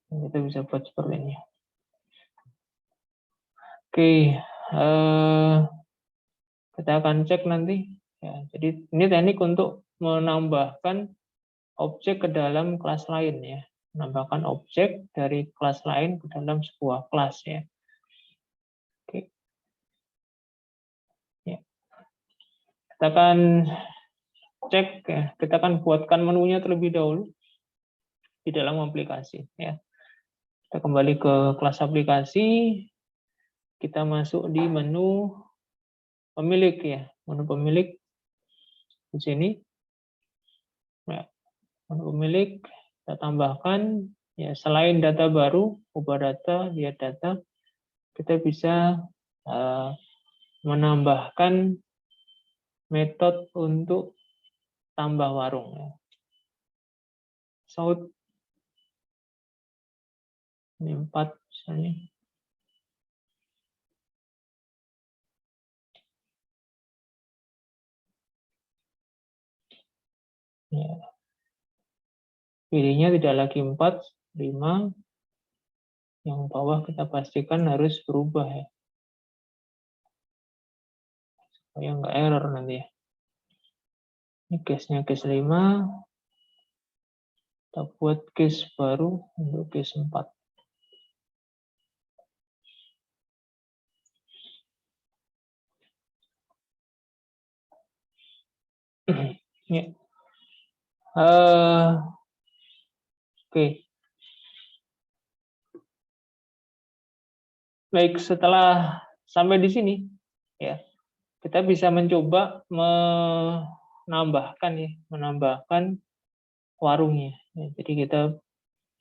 Kita bisa buat seperti ini. Oke, kita akan cek nanti. Ya, jadi ini teknik untuk menambahkan objek ke dalam kelas lain ya. Menambahkan objek dari kelas lain ke dalam sebuah kelas ya. Oke. Ya. Kita akan cek ya, kita akan buatkan menunya terlebih dahulu di dalam aplikasi ya. Kita kembali ke kelas aplikasi, kita masuk di menu pemilik ya, menu pemilik di sini. Ya, menu pemilik kita tambahkan ya, selain data baru, ubah data, lihat data, kita bisa menambahkan metode untuk tambah warung ya. South ini 4 misalnya. Ya. Pilihnya tidak lagi 4, 5. Yang bawah kita pastikan harus berubah ya. Supaya nggak error nanti ya. Ini case-nya case 5. Kita buat case baru untuk case 4. Ya. Oke. Baik, setelah sampai di sini ya, kita bisa mencoba menambahkan warungnya. Ya, jadi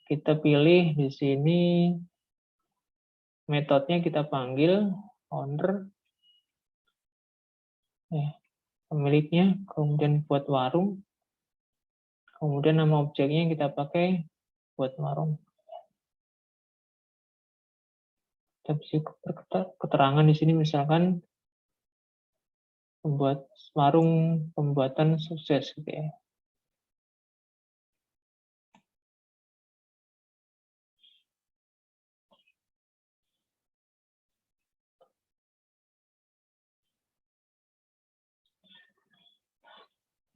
kita pilih di sini metodenya, kita panggil owner ya, pemiliknya, kemudian buat warung, kemudian nama objeknya yang kita pakai buat warung. Kita bisa keterangan di sini misalkan membuat warung pembuatan sukses gitu ya.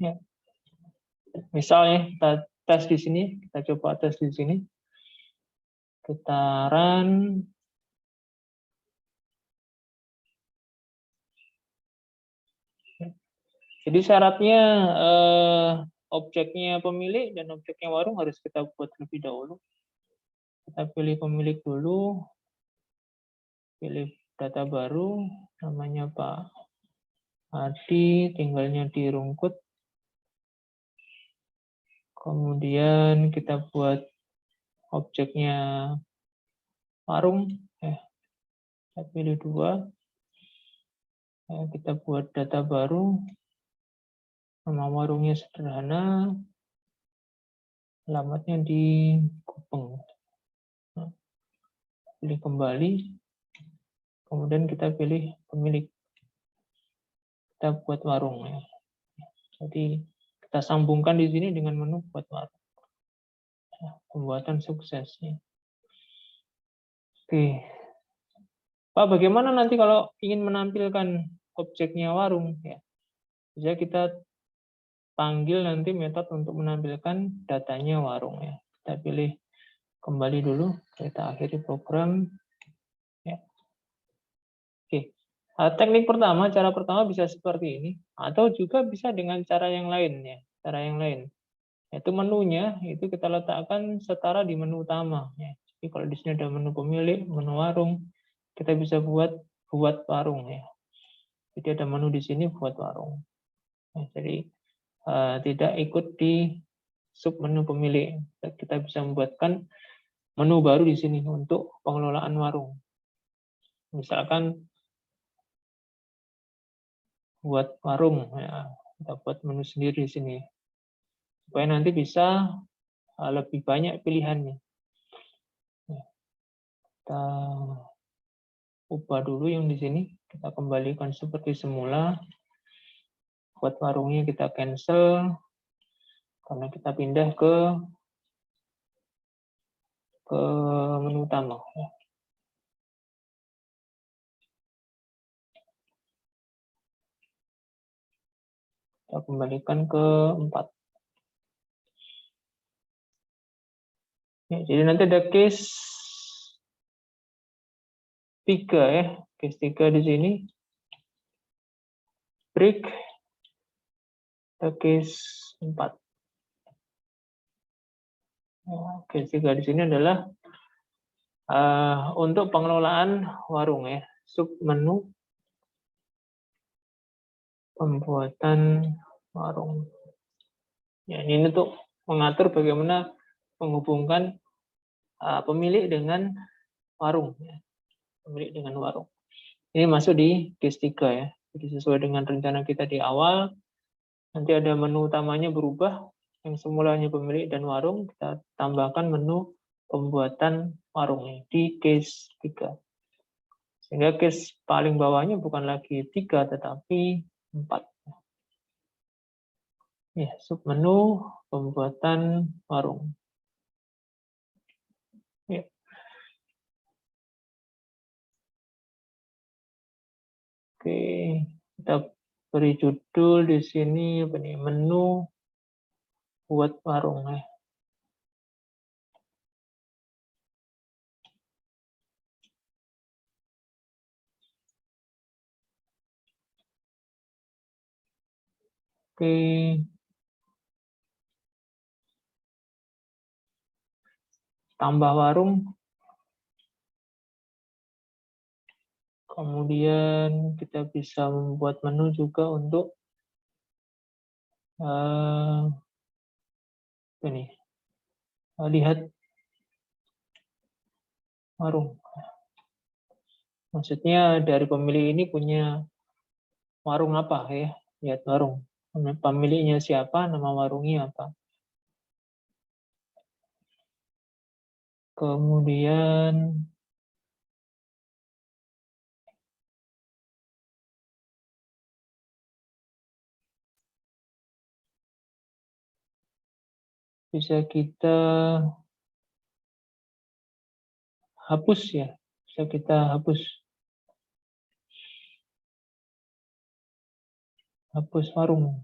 Ya. Misalnya kita tes di sini, kita coba tes di sini. Kita run. Jadi syaratnya objeknya pemilik dan objeknya warung harus kita buat terlebih dahulu. Kita pilih pemilik dulu, pilih data baru, namanya Pak Adi, tinggalnya di Rungkut. Kemudian kita buat objeknya warung, kita pilih 2. Kita buat data baru, nama warungnya sederhana, alamatnya di Gupeng. Pilih kembali, kemudian kita pilih pemilik. Kita buat warung ya. Jadi kita sambungkan di sini dengan menu buat warung. Pembuatan sukses ya. Oke. Pak, bagaimana nanti kalau ingin menampilkan objeknya warung ya? Bisa kita panggil nanti metode untuk menampilkan datanya warung ya. Kita pilih kembali dulu, kita akhiri program ya. Oke. Teknik pertama, cara pertama bisa seperti ini, atau juga bisa dengan cara yang lain ya. Cara yang lain, yaitu menunya itu kita letakkan setara di menu utama ya. Jadi kalau di sini ada menu pemilik, menu warung, kita bisa buat warung ya. Jadi ada menu di sini buat warung. Nah, jadi tidak ikut di sub menu pemilik. Kita bisa membuatkan menu baru di sini untuk pengelolaan warung. Misalkan buat warung, ya, kita buat menu sendiri di sini. Supaya nanti bisa lebih banyak pilihannya. Kita ubah dulu yang di sini, kita kembalikan seperti semula. Buat warungnya kita cancel, karena kita pindah ke menu utama. Kita kembalikan ke 4. Ya, jadi nanti ada case 3 ya, case 3 di sini. Break, ada case 4. Ya, case 3 di sini adalah untuk pengelolaan warung ya, sub menu pembuatan warung. Ya, ini untuk mengatur bagaimana menghubungkan pemilik dengan warung. Ya. Pemilik dengan warung. Ini masuk di case 3 ya. Jadi sesuai dengan rencana kita di awal, nanti ada menu utamanya berubah, yang semulanya pemilik dan warung, kita tambahkan menu pembuatan warung di case 3. Sehingga case paling bawahnya bukan lagi 3, tetapi 4. Ya, submenu pembuatan warung. Ya. Oke, kita beri judul di sini apa nih? Menu buat warung ya. Oke. Tambah warung. Kemudian kita bisa membuat menu juga untuk ini. Lihat warung. Maksudnya dari pemilik ini punya warung apa ya? Lihat warung. Pemiliknya siapa, nama warungnya apa. Kemudian bisa kita hapus ya. Bisa kita hapus warung.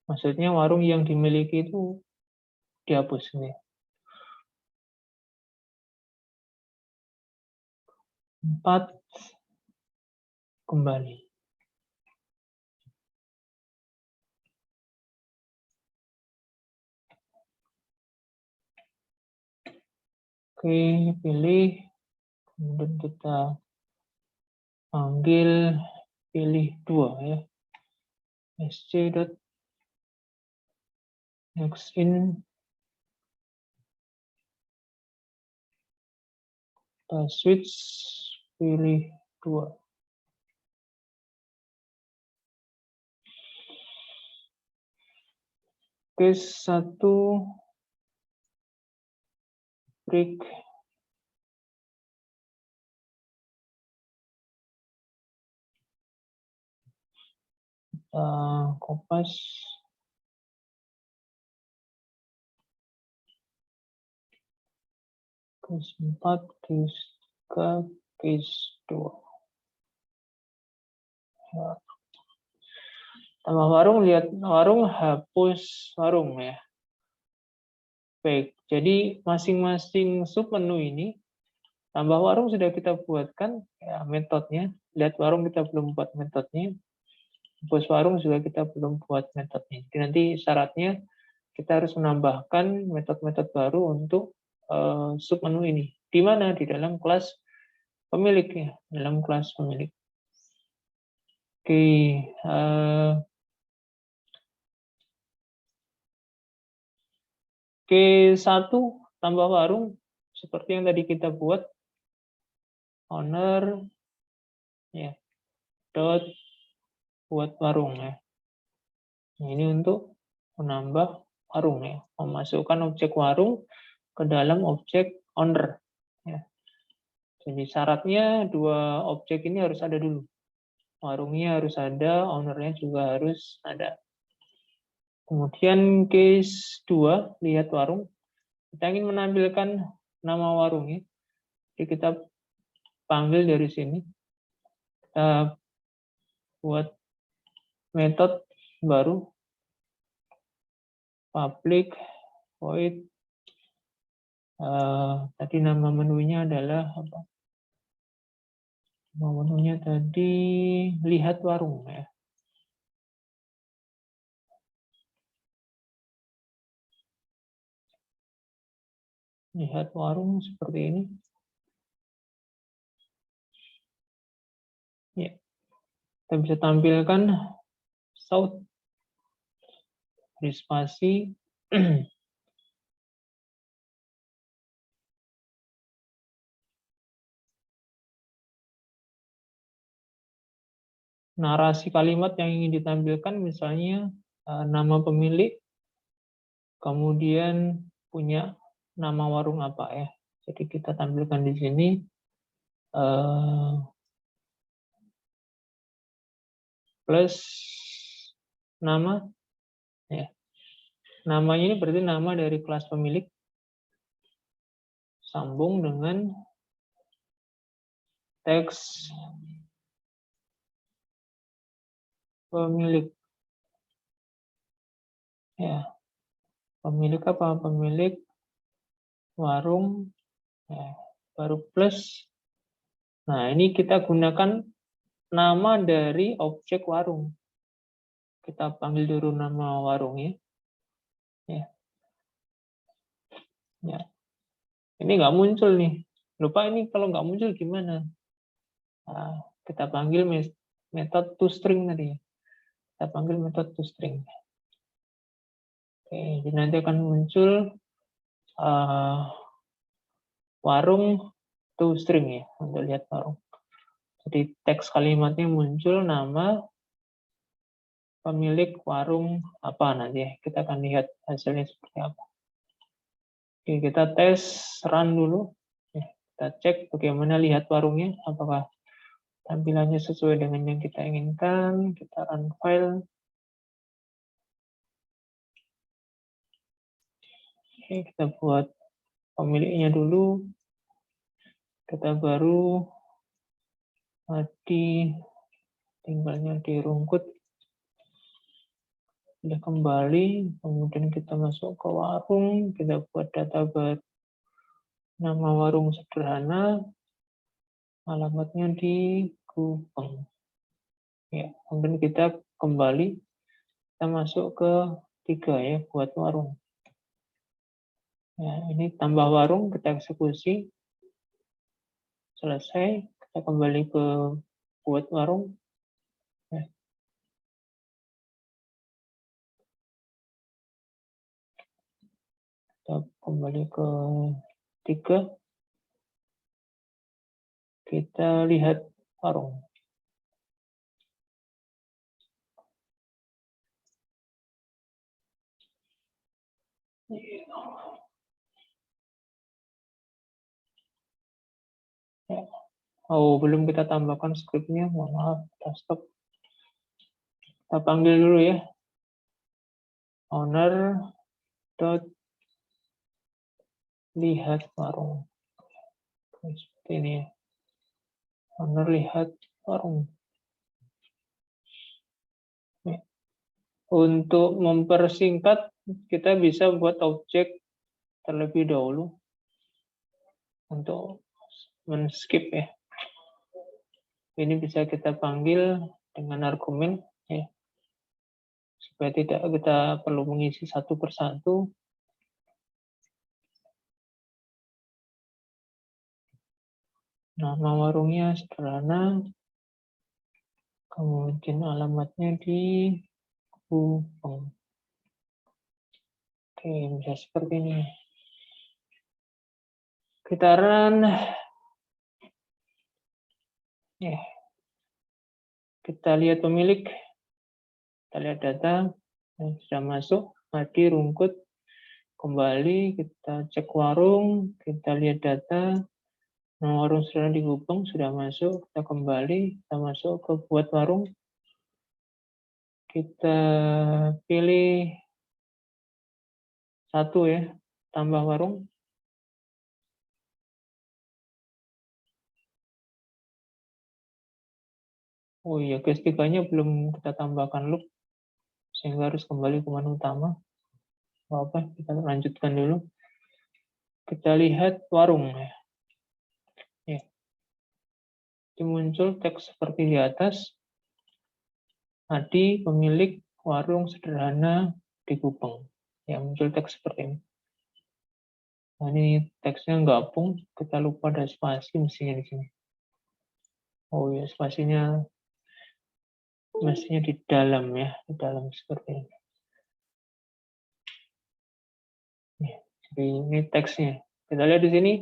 Maksudnya warung yang dimiliki itu dihapus nih. 4 kembali. Oke, pilih. Kemudian kita panggil, pilih 2 ya. sc.nextIn. Kita switch, pilih 2. Case 1 break. Kopas. Case 4, case 3, case 2. Ya. Tambah warung, lihat warung, hapus warung ya. Baik, jadi masing-masing submenu ini, tambah warung sudah kita buatkan ya, metodenya. Lihat warung kita belum buat metodenya. Hapus warung juga kita belum buat metodenya. Jadi nanti syaratnya kita harus menambahkan metode-metode baru untuk submenu ini. Di mana? Di dalam kelas pemilik ya, dalam kelas pemilik. Oke, K1 tambah warung seperti yang tadi kita buat, owner ya dot buat warung ya. Ini untuk menambah warung ya, memasukkan objek warung ke dalam objek owner ya. Jadi syaratnya dua objek ini harus ada dulu. Warungnya harus ada, ownernya juga harus ada. Kemudian case 2, lihat warung. Kita ingin menampilkan nama warungnya. Jadi kita panggil dari sini. Kita buat metode baru. Public void. Tadi nama menunya adalah apa? Nama menunya tadi lihat warung ya. Lihat warung seperti ini. Ya. Kita bisa tampilkan south spasi narasi kalimat yang ingin ditampilkan, misalnya nama pemilik, kemudian punya nama warung apa ya. Jadi kita tampilkan di sini plus nama ya. Namanya ini berarti nama dari kelas pemilik sambung dengan teks pemilik ya. Pemilik apa? Pemilik warung ya, baru plus. Nah, ini kita gunakan nama dari objek warung. Kita panggil dulu nama warungnya. Ya. Ya. Ini nggak muncul nih. Lupa ini kalau nggak muncul gimana? Nah, kita panggil metode toString tadi. Kita panggil metode toString. Oke, jadi nanti akan muncul warung toString ya, untuk lihat warung. Jadi teks kalimatnya muncul nama pemilik warung apa nanti ya. Kita akan lihat hasilnya seperti apa. Oke, kita tes run dulu. Kita cek bagaimana lihat warungnya, apakah tampilannya sesuai dengan yang kita inginkan. Kita run file. Oke, kita buat pemiliknya dulu. Kita baru tinggalnya di rungkut. Sudah kembali, kemudian kita masuk ke warung, kita buat data baru. Nama warung sederhana, alamatnya di Gubeng. Ya, kemudian kita kembali, kita masuk ke 3 ya, buat warung. Ya, ini tambah warung, kita eksekusi. Selesai, kita kembali ke buat warung. Ya. Kita kembali ke 3. Kita lihat warung. Ya. Oh, belum kita tambahkan scriptnya, mohon maaf, kita stop. Kita panggil dulu ya. Owner dot lihat warung. Seperti ini ya. Owner lihat warung. Ya. Untuk mempersingkat, kita bisa buat objek terlebih dahulu untuk men-skip ya. Ini bisa kita panggil dengan argumen ya, supaya tidak kita perlu mengisi satu persatu. Nama warungnya sederhana, Kemudian alamatnya di Gupeng. Oke, bisa seperti ini. Gitaran, ya, kita lihat pemilik, kita lihat data, sudah masuk, Madi, Rungkut, kembali, kita cek warung, kita lihat data, warung sudah di Gupeng, sudah masuk, kita kembali, kita masuk ke buat warung, kita pilih satu ya, tambah warung. Oh iya, case 3-nya belum kita tambahkan loop, sehingga harus kembali ke menu utama. Apa, kita lanjutkan dulu. Kita lihat warung ya. Ya. Ini muncul teks seperti di atas. Adi, pemilik warung sederhana di Gupeng. Ya, muncul teks seperti ini. Nah, ini teksnya gabung, kita lupa ada spasi mestinya di sini. Oh ya, spasinya mestinya di dalam ya, di dalam seperti ini. Ya, jadi ini teksnya. Kita lihat di sini,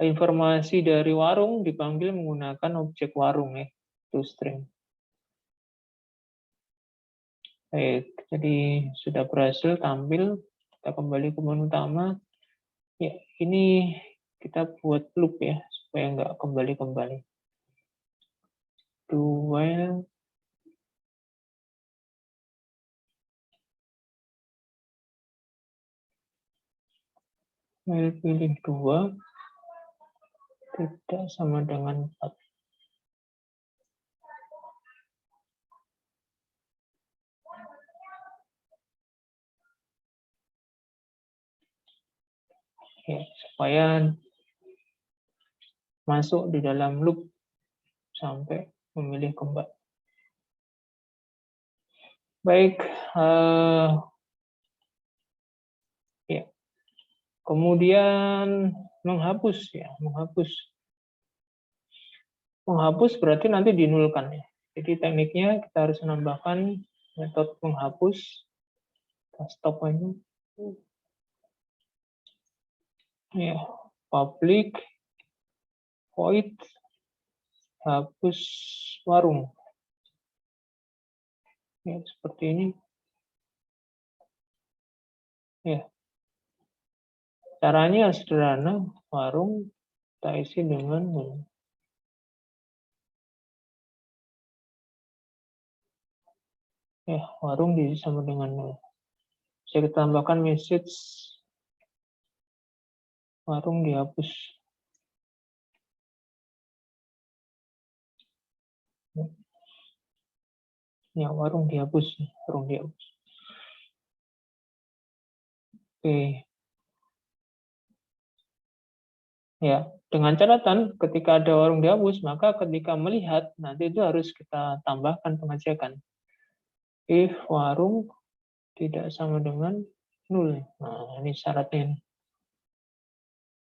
informasi dari warung dipanggil menggunakan objek warung ya, toString. Baik, jadi sudah berhasil tampil. Kita kembali ke menu utama. Ya, ini kita buat loop ya, supaya nggak kembali-kembali. Do while pilih 2 tidak sama dengan 4. Ya, supaya masuk di dalam loop sampai memilih kembali. Baik, ya. Kemudian menghapus ya, menghapus. Menghapus berarti nanti dinulkan ya. Jadi tekniknya kita harus menambahkan metode menghapus. Kita stop aja. Ya, public void hapus warung. Ya, seperti ini. Ya. Caranya sederhana, warung kita isi dengan ya, warung diisi sama dengan 0. Bisa kita tambahkan message warung dihapus. Ya, warung dihapus, warung dihapus. Oke. Ya, dengan catatan ketika ada warung dihapus, maka ketika melihat nanti itu harus kita tambahkan pengecekan. If warung tidak sama dengan 0. Nah, ini syaratnya.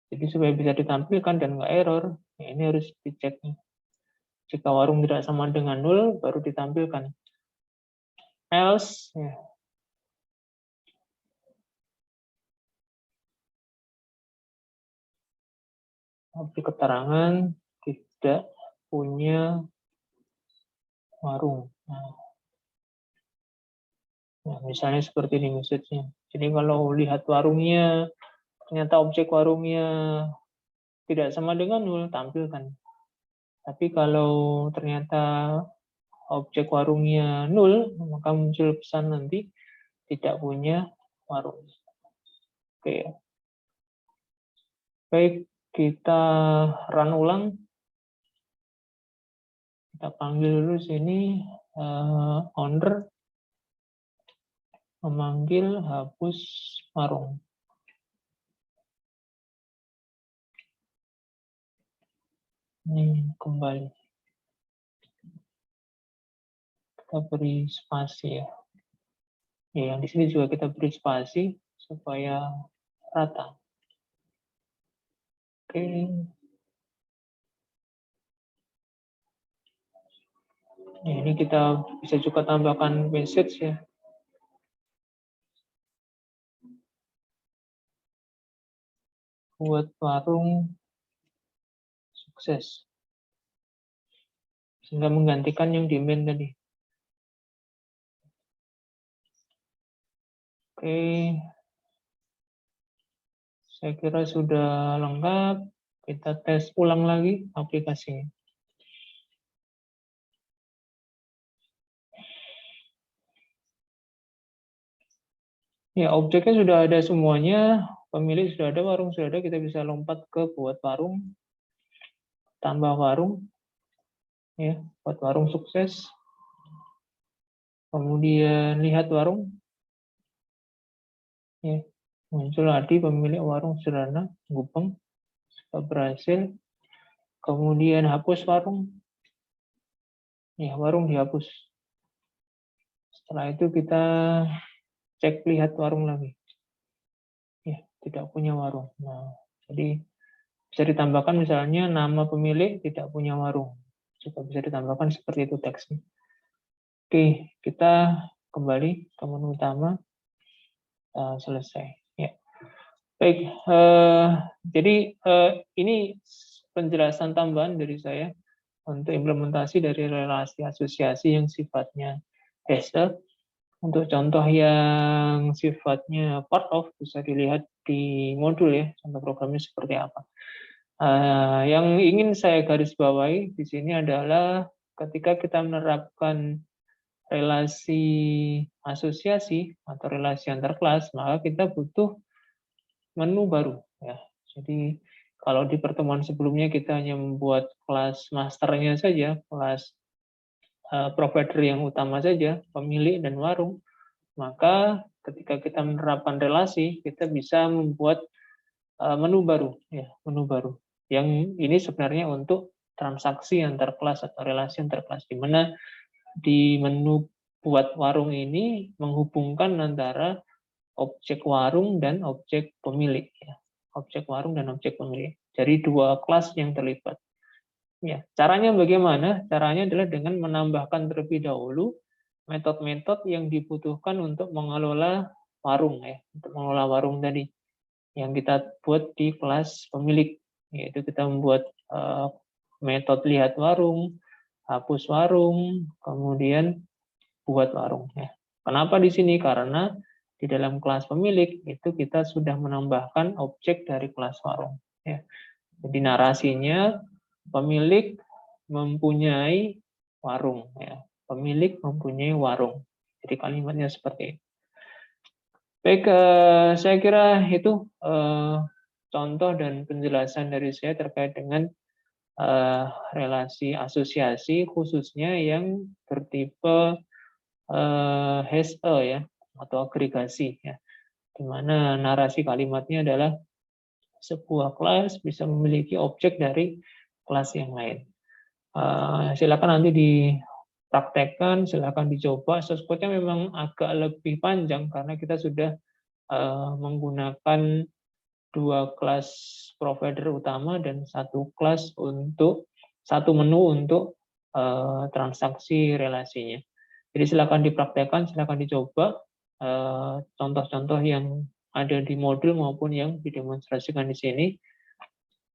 Jadi supaya bisa ditampilkan dan nggak error, ya ini harus dicek. Jika warung tidak sama dengan 0, baru ditampilkan. Else, ya. Tapi keterangan tidak punya warung. Nah, misalnya seperti ini message-nya. Jadi kalau lihat warungnya, ternyata objek warungnya tidak sama dengan 0, tampilkan. Tapi kalau ternyata objek warungnya 0, maka muncul pesan nanti tidak punya warung. Oke. Baik, kita run ulang. Kita panggil dulu sini owner memanggil hapus warung. Ini kembali. Kita beri spasi ya. Ya, yang di sini juga kita beri spasi supaya rata. Oke. Nah, ini kita bisa juga tambahkan message ya. Buat warung sukses. Sehingga menggantikan yang di main tadi. Oke. Saya kira sudah lengkap. Kita tes ulang lagi aplikasinya. Ya, objeknya sudah ada semuanya, pemilik sudah ada, warung sudah ada, kita bisa lompat ke buat warung, tambah warung, ya, buat warung sukses. Kemudian lihat warung, ya, muncul tadi pemilik warung sederhana, Gupeng, berhasil. Kemudian hapus warung, ya, warung dihapus. Setelah itu kita cek lihat warung lagi. Ya, tidak punya warung. Nah, jadi bisa ditambahkan misalnya nama pemilik tidak punya warung. Juga bisa ditambahkan seperti itu teksnya. Oke, kita kembali ke menu utama. Selesai. Ya. Baik, jadi ini penjelasan tambahan dari saya untuk implementasi dari relasi asosiasi yang sifatnya hash. Untuk contoh yang sifatnya part of bisa dilihat di modul ya, contoh programnya seperti apa. Yang ingin saya garis bawahi di sini adalah ketika kita menerapkan relasi asosiasi atau relasi antar kelas, maka kita butuh menu baru. Ya. Jadi kalau di pertemuan sebelumnya kita hanya membuat kelas masternya saja, kelas provider yang utama saja, pemilik dan warung, maka ketika kita menerapkan relasi, kita bisa membuat menu baru, ya, menu baru. Yang ini sebenarnya untuk transaksi antar kelas atau relasi antar kelas, di mana di menu buat warung ini menghubungkan antara objek warung dan objek pemilik, ya. Objek warung dan objek pemilik. Jadi dua kelas yang terlibat. Ya, caranya bagaimana? Caranya adalah dengan menambahkan terlebih dahulu metode-metode yang dibutuhkan untuk mengelola warung, ya, untuk mengelola warung tadi yang kita buat di kelas pemilik, yaitu kita membuat metode lihat warung, hapus warung, kemudian buat warung. Ya. Kenapa di sini? Karena di dalam kelas pemilik itu kita sudah menambahkan objek dari kelas warung. Ya. Jadi narasinya pemilik mempunyai warung. Ya. Pemilik mempunyai warung. Jadi kalimatnya seperti itu. Baik, saya kira itu contoh dan penjelasan dari saya terkait dengan relasi asosiasi, khususnya yang bertipe hash ya, atau agregasi ya, di mana narasi kalimatnya adalah sebuah kelas bisa memiliki objek dari kelas yang lain. Silakan nanti dipraktekkan, silakan dicoba. Source code-nya memang agak lebih panjang karena kita sudah menggunakan dua kelas provider utama dan satu kelas untuk satu menu untuk transaksi relasinya. Jadi silakan dipraktekkan, silakan dicoba contoh-contoh yang ada di modul maupun yang didemonstrasikan di sini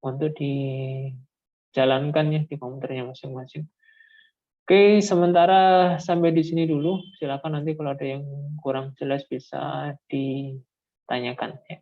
untuk dijalankan ya di komputernya masing-masing. Oke, sementara sampai di sini dulu. Silakan nanti kalau ada yang kurang jelas bisa ditanyakan. Ya.